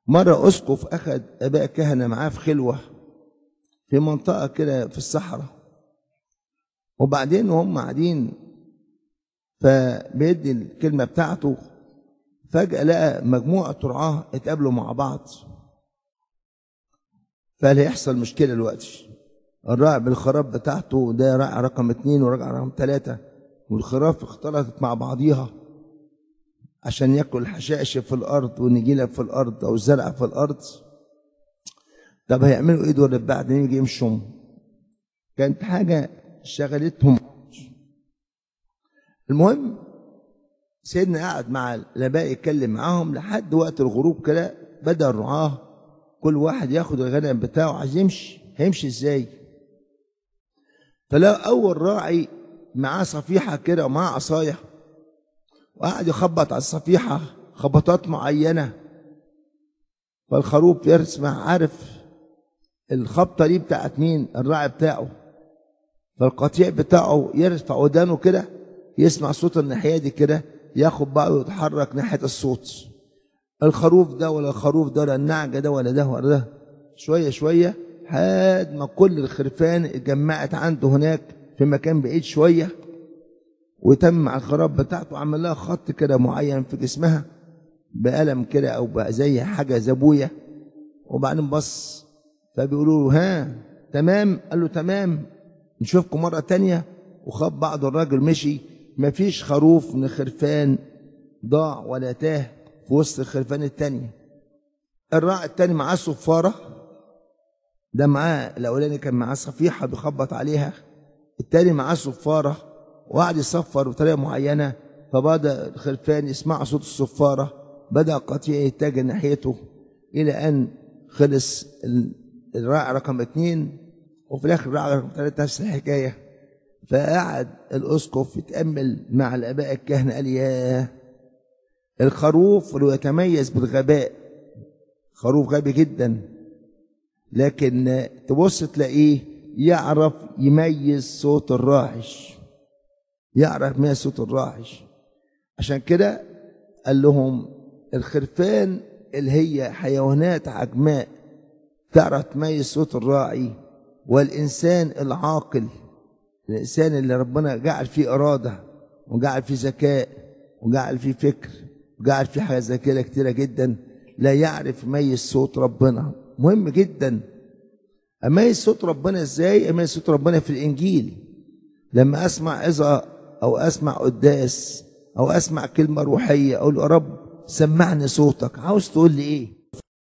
مرة أسقف أخذ آباء كهنة معاه في خلوة في منطقة كده في الصحراء، وبعدين وهم قاعدين فبيدي الكلمة بتاعته، فجأة لقى مجموعة رعاة اتقابلوا مع بعض، فقال هيحصل مشكلة دلوقتي. الراعي بالخراف بتاعته ده راعي رقم 2 وراعي رقم 3، والخراف اختلطت مع بعضيها عشان ياكل الحشائش في الارض والنجيله في الارض او الزرع في الارض. طب هيعملوا ايه دول بعدين يجي يمشوا؟ كانت حاجه شغلتهم. المهم سيدنا قعد مع الاباء يتكلم معاهم لحد وقت الغروب كده، بدا الرعاه كل واحد ياخد الغنم بتاعه عايز يمشي. هيمشي ازاي؟ فلا اول راعي معاه صفيحه كده ومعاه عصايه، وقعد يخبط على الصفيحه خبطات معينه، فالخروف يسمع عارف الخبطه دي بتاعت مين؟ الراعي بتاعه. فالقطيع بتاعه يرفع ودانه كده يسمع صوت الناحيه دي كده، ياخد بعضه ويتحرك ناحيه الصوت. الخروف ده ولا الخروف ده ولا النعجه ده ولا ده ولا ده، شويه شويه لحد ما كل الخرفان اتجمعت عنده هناك في مكان بعيد شويه، وتم مع الخراف بتاعته عمل لها خط كده معين في جسمها بقلم كده او بقى زي حاجه زبويه. وبعدين بص فبيقولوا له ها تمام؟ قال له تمام، نشوفكم مره تانيه. وخاب بعض الراجل مشي. مفيش خروف من الخرفان ضاع ولا تاه في وسط الخرفان التانيه. الراعي التاني معاه صفاره، ده معاه الاولاني كان معاه صفيحه بيخبط عليها، التاني معاه صفاره وقعد يصفر بطريقه معينه. فبدا الخرفان يسمع صوت الصفاره، بدا القطيع يتجه ناحيته الى ان خلص الراعي رقم 2، وفي الاخر الراعي رقم 3 نفس الحكايه. فقعد الاسقف يتامل مع الاباء الكهنه، قال ياه الخروف اللي يتميز بالغباء، خروف غبي جدا، لكن تبص تلاقيه يعرف يميز صوت الراعش، يعرف يميز صوت الراعش. عشان كده قال لهم الخرفان اللي هي حيوانات عجماء تعرف تميز صوت الراعي، والإنسان العاقل، الإنسان اللي ربنا جعل فيه إرادة وجعل فيه ذكاء وجعل فيه فكر وجعل فيه حاجات زي كده كتيرة جدا، لا يعرف يميز صوت ربنا. مهم جدا أميز صوت ربنا. إزاي أميز صوت ربنا؟ في الإنجيل لما أسمع عظة أو أسمع قداس أو أسمع كلمة روحية أقول يا رب سمعني صوتك، عاوز تقول لي إيه؟